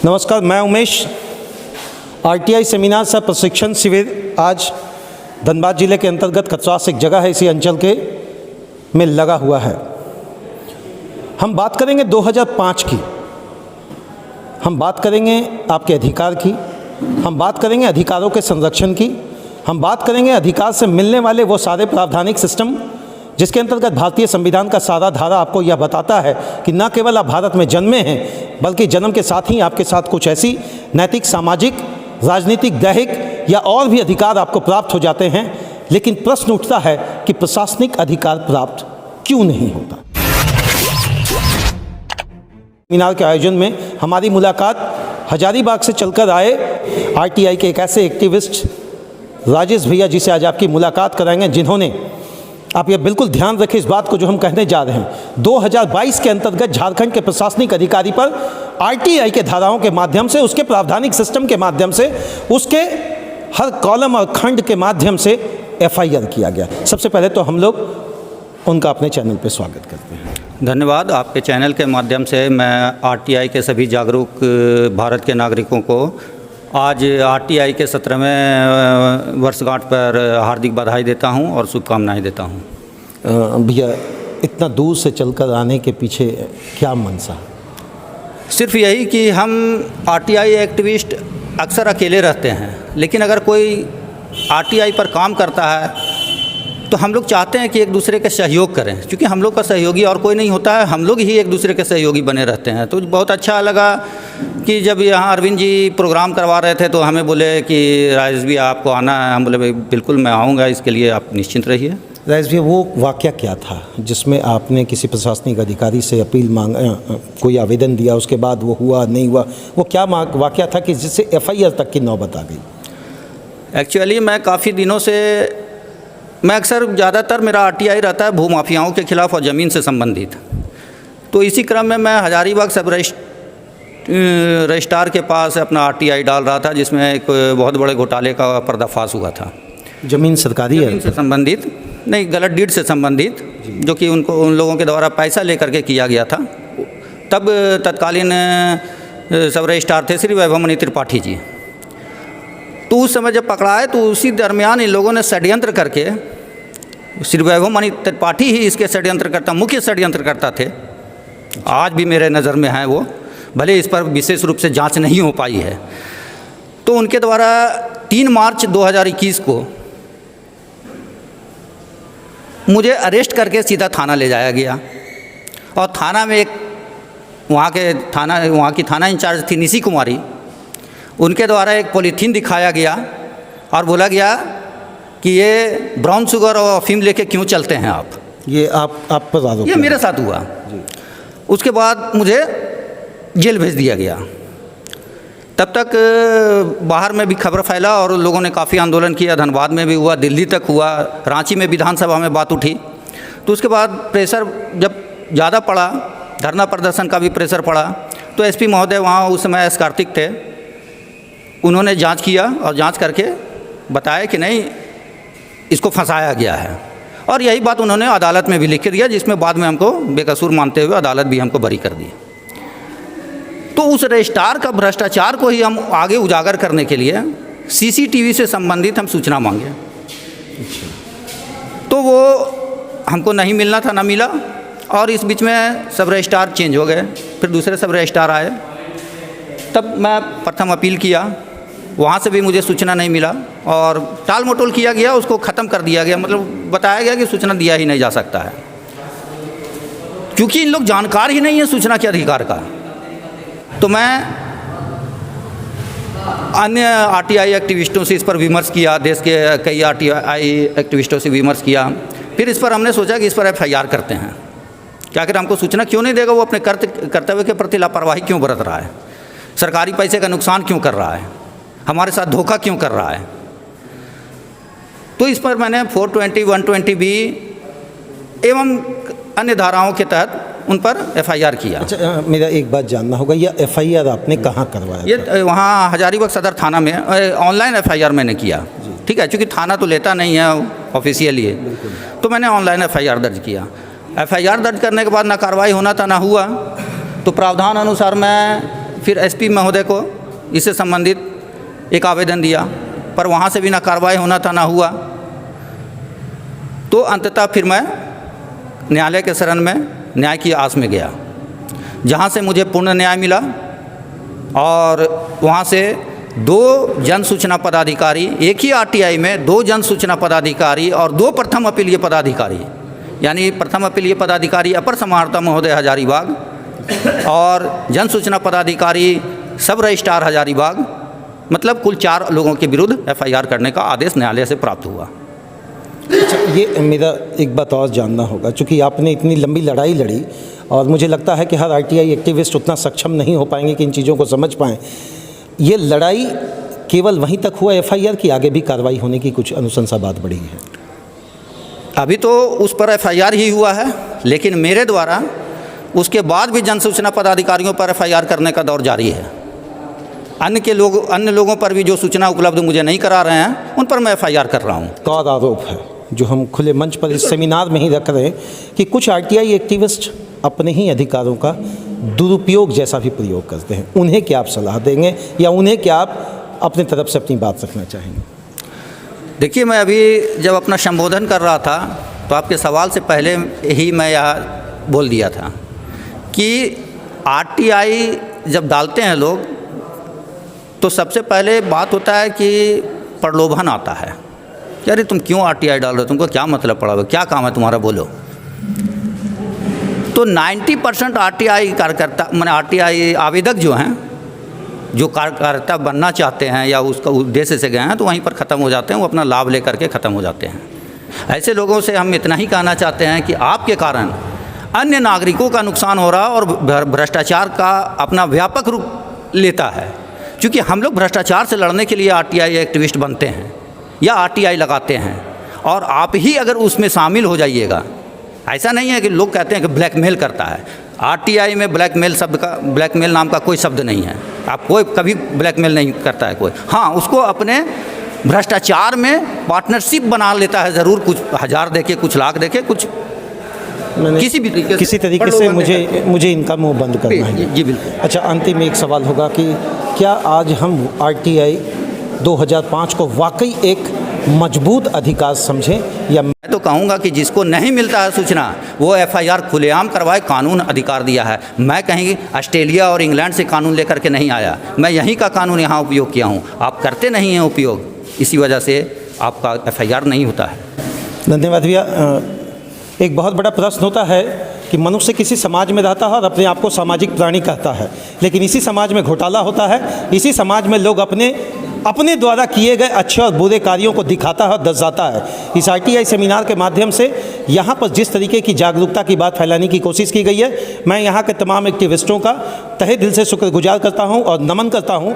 नमस्कार, मैं Umesh. RTI seminar सह प्रशिक्षण शिविर आज धनबाद जिले के अंतर्गत कचरास एक जगह है, इसी अंचल के में लगा हुआ है। हम बात करेंगे 2005 की, हम बात करेंगे आपके अधिकार की, हम बात करेंगे अधिकारों के संरक्षण की, हम बात करेंगे अधिकार से मिलने वाले वो सारे प्रावधानिक सिस्टम जिसके अंतर्गत भारतीय संविधान का सारा धारा आपको यह बताता है कि न केवल आप भारत में जन्मे हैं, बल्कि जन्म के साथ ही आपके साथ कुछ ऐसी नैतिक, सामाजिक, राजनीतिक, दैहिक या और भी अधिकार आपको प्राप्त हो जाते हैं। लेकिन प्रश्न उठता है कि प्रशासनिक अधिकार प्राप्त क्यों नहीं होता। सेमिनार के आयोजन में हमारी मुलाकात हजारीबाग से चलकर आए आरटीआई के एक ऐसे एक्टिविस्ट राजेश भैया जी से आज आपकी मुलाकात कराएंगे, जिन्होंने, आप ये बिल्कुल ध्यान रखें इस बात को जो हम कहने जा रहे हैं, 2022 के अंतर्गत झारखंड के प्रशासनिक अधिकारी पर आरटीआई के धाराओं के माध्यम से, उसके प्रावधानिक सिस्टम के माध्यम से, उसके हर कॉलम और खंड के माध्यम से एफआईआर किया गया। सबसे पहले तो हम लोग उनका अपने चैनल पर स्वागत करते हैं। धन्यवाद। आपके चैनल के माध्यम से मैं आरटीआई के सभी जागरूक भारत के नागरिकों को आज आरटीआई के 17वें वर्षगांठ पर हार्दिक बधाई देता हूं और शुभकामनाएं देता हूं। भैया, इतना दूर से चलकर आने के पीछे क्या मनसा? सिर्फ यही कि हम आरटीआई एक्टिविस्ट अक्सर अकेले रहते हैं, लेकिन अगर कोई आरटीआई पर काम करता है तो हम लोग चाहते हैं कि एक दूसरे के सहयोग करें, क्योंकि हम लोग का सहयोगी और कोई नहीं होता है, हम लोग ही एक दूसरे के सहयोगी बने रहते हैं। तो बहुत अच्छा लगा कि जब यहाँ अरविंद जी प्रोग्राम करवा रहे थे तो हमें बोले कि राजेश भी आपको आना है। हम बोले भाई बिल्कुल मैं आऊँगा, इसके लिए आप निश्चिंत रहिए। राजेश भैया, वो वाक़या क्या था जिसमें आपने किसी प्रशासनिक अधिकारी से अपील मांगा, कोई आवेदन दिया, उसके बाद वो हुआ नहीं हुआ, वो क्या वाक़या था कि जिससे एफआईआर तक की नौबत आ गई? एक्चुअली मैं काफ़ी दिनों से, मैं अक्सर ज़्यादातर मेरा आरटीआई रहता है भूमाफियाओं के खिलाफ़ और ज़मीन से संबंधित। तो इसी क्रम में मैं हजारीबाग सब रजिस्ट्रार के पास अपना आरटीआई डाल रहा था, जिसमें एक बहुत बड़े घोटाले का पर्दाफाश हुआ था। ज़मीन सरकारी है? ज़मीन से संबंधित नहीं, गलत डीड से संबंधित, जो कि उन लोगों के द्वारा पैसा लेकर के किया गया था। तब तत्कालीन सब रजिस्ट्रार थे श्री वैभवमणि त्रिपाठी जी। तो उस समय जब पकड़ा है तो उसी दरमियान इन लोगों ने षड्यंत्र करके, श्री वैभवमणि त्रिपाठी ही इसके षड्यंत्रकर्ता, मुख्य षड्यंत्रकर्ता थे, आज भी मेरे नज़र में हैं वो, भले इस पर विशेष रूप से जांच नहीं हो पाई है। तो उनके द्वारा 3 मार्च 2021 को मुझे अरेस्ट करके सीधा थाना ले जाया गया और थाना में एक वहाँ की थाना इंचार्ज थी निशी कुमारी, उनके द्वारा एक पॉलीथीन दिखाया गया और बोला गया कि ये ब्राउन शुगर और अफीम लेके क्यों चलते हैं आप। ये आप पर आरोप? ये मेरे साथ हुआ जी। उसके बाद मुझे जेल भेज दिया गया। तब तक बाहर में भी खबर फैला और लोगों ने काफ़ी आंदोलन किया, धनबाद में भी हुआ, दिल्ली तक हुआ, रांची में विधानसभा में बात उठी। तो उसके बाद प्रेशर जब ज़्यादा पड़ा, धरना प्रदर्शन का भी प्रेशर पड़ा, तो एसपी महोदय वहाँ उस समय एस कार्तिक थे, उन्होंने जांच किया और जांच करके बताया कि नहीं, इसको फंसाया गया है। और यही बात उन्होंने अदालत में भी लिख के दिया, जिसमें बाद में हमको बेकसूर मानते हुए अदालत भी हमको बरी कर दी। तो उस रजिस्ट्रार का भ्रष्टाचार को ही हम आगे उजागर करने के लिए सीसीटीवी से संबंधित हम सूचना मांगे। तो वो हमको नहीं मिलना था, ना मिला, और इस बीच में सब रजिस्ट्रार चेंज हो गए, फिर दूसरे सब रजिस्ट्रार आए। तब मैं प्रथम अपील किया, वहाँ से भी मुझे सूचना नहीं मिला और टाल मटोल किया गया, उसको ख़त्म कर दिया गया, मतलब बताया गया कि सूचना दिया ही नहीं जा सकता है, क्योंकि इन लोग जानकार ही नहीं है सूचना के अधिकार का। तो मैं अन्य आरटीआई एक्टिविस्टों से इस पर विमर्श किया, देश के कई आरटीआई एक्टिविस्टों से विमर्श किया। फिर इस पर हमने सोचा कि इस पर एफआईआर करते हैं, क्या आखिर हमको सूचना क्यों नहीं देगा, वो अपने कर्तव्य के प्रति लापरवाही क्यों बरत रहा है, सरकारी पैसे का नुकसान क्यों कर रहा है, हमारे साथ धोखा क्यों कर रहा है। तो इस पर मैंने 420, 120B एवं अन्य धाराओं के तहत उन पर एफआईआर किया। अच्छा, मेरा एक बात जानना होगा, यह एफआईआर आपने कहाँ करवाया? ये वहाँ हजारीबाग सदर थाना में ऑनलाइन एफआईआर मैंने किया, ठीक है, क्योंकि थाना तो लेता नहीं है ऑफिशियली है, तो मैंने ऑनलाइन एफआईआर दर्ज किया। एफआईआर दर्ज करने के बाद ना कार्रवाई होना था ना हुआ, तो प्रावधान अनुसार मैं फिर एसपी महोदय को इससे संबंधित एक आवेदन दिया, पर वहाँ से भी ना कार्रवाई होना था ना हुआ। तो अंततः फिर मैं न्यायालय के शरण में न्याय की आस में गया, जहाँ से मुझे पूर्ण न्याय मिला। और वहाँ से 2 जन सूचना पदाधिकारी, एक ही आरटीआई में 2 जन सूचना पदाधिकारी और 2 प्रथम अपीलीय पदाधिकारी, यानी प्रथम अपीलीय पदाधिकारी अपर समाहर्ता महोदय हजारीबाग और जन सूचना पदाधिकारी सब रजिस्ट्रार हजारीबाग, मतलब कुल 4 लोगों के विरुद्ध एफआईआर करने का आदेश न्यायालय से प्राप्त हुआ। अच्छा, ये मेरा एक बात और जानना होगा, चूँकि आपने इतनी लंबी लड़ाई लड़ी और मुझे लगता है कि हर आरटीआई एक्टिविस्ट उतना सक्षम नहीं हो पाएंगे कि इन चीज़ों को समझ पाएँ। ये लड़ाई केवल वहीं तक हुआ एफआईआर की, आगे भी कार्रवाई होने की कुछ अनुशंसा बात बढ़ी है? अभी तो उस पर एफआईआर ही हुआ है, लेकिन मेरे द्वारा उसके बाद भी जन सूचना पदाधिकारियों पर एफआईआर करने का दौर जारी है। अन्य लोगों पर भी जो सूचना उपलब्ध मुझे नहीं करा रहे हैं, उन पर मैं एफआईआर कर रहा हूँ। एक और आरोप है जो हम खुले मंच पर इस सेमिनार में ही रख रहे हैं कि कुछ आरटीआई एक्टिविस्ट अपने ही अधिकारों का दुरुपयोग जैसा भी प्रयोग करते हैं। उन्हें क्या आप सलाह देंगे या उन्हें क्या आप अपनी तरफ से अपनी बात रखना चाहेंगे? देखिए, मैं अभी जब अपना संबोधन कर रहा था तो आपके सवाल से पहले ही मैं यह बोल दिया था कि आरटीआई जब डालते हैं लोग तो सबसे पहले बात होता है कि प्रलोभन आता है कि अरे तुम क्यों आरटीआई डाल रहे हो, तुमको क्या मतलब पड़ा हुआ, क्या काम है तुम्हारा, बोलो। तो 90% आरटीआई कार्यकर्ता, माने आरटीआई आवेदक जो हैं, जो कार्यकर्ता बनना चाहते हैं या उसका उद्देश्य से गए हैं, तो वहीं पर ख़त्म हो जाते हैं, वो अपना लाभ लेकर के ख़त्म हो जाते हैं। ऐसे लोगों से हम इतना ही कहना चाहते हैं कि आपके कारण अन्य नागरिकों का नुकसान हो रहा और भ्रष्टाचार का अपना व्यापक रूप लेता है। क्योंकि हम लोग भ्रष्टाचार से लड़ने के लिए आरटीआई एक्टिविस्ट बनते हैं या आरटीआई लगाते हैं, और आप ही अगर उसमें शामिल हो जाइएगा, ऐसा नहीं है कि लोग कहते हैं कि ब्लैकमेल करता है। आरटीआई में ब्लैकमेल नाम का कोई शब्द नहीं है। आप कोई कभी ब्लैकमेल नहीं करता है कोई। हाँ, उसको अपने भ्रष्टाचार में पार्टनरशिप बना लेता है ज़रूर, कुछ हज़ार देके, कुछ लाख देके, कुछ किसी तरीके से मुझे इनका मुंह बंद करना है। जी बिल्कुल। अच्छा, अंतिम एक सवाल होगा कि क्या आज हम आरटीआई 2005 को वाकई एक मजबूत अधिकार समझें, या मैं तो कहूँगा कि जिसको नहीं मिलता है सूचना वो एफआईआर खुलेआम करवाए, कानून अधिकार दिया है। मैं कहीं ऑस्ट्रेलिया और इंग्लैंड से कानून लेकर के नहीं आया, मैं यहीं का कानून यहाँ उपयोग किया हूँ। आप करते नहीं हैं उपयोग, इसी वजह से आपका एफआईआर नहीं होता है। धन्यवाद भैया। एक बहुत बड़ा प्रश्न होता है कि मनुष्य किसी समाज में रहता है और अपने आप को सामाजिक प्राणी कहता है, लेकिन इसी समाज में घोटाला होता है। इसी समाज में लोग अपने द्वारा किए गए अच्छे और बुरे कार्यों को दिखाता है और दर्शाता है। इस आरटीआई सेमिनार के माध्यम से यहाँ पर जिस तरीके की जागरूकता की बात फैलाने की कोशिश की गई है, मैं यहाँ के तमाम एक्टिविस्टों का तहे दिल से शुक्रगुजार करता हूँ और नमन करता हूँ।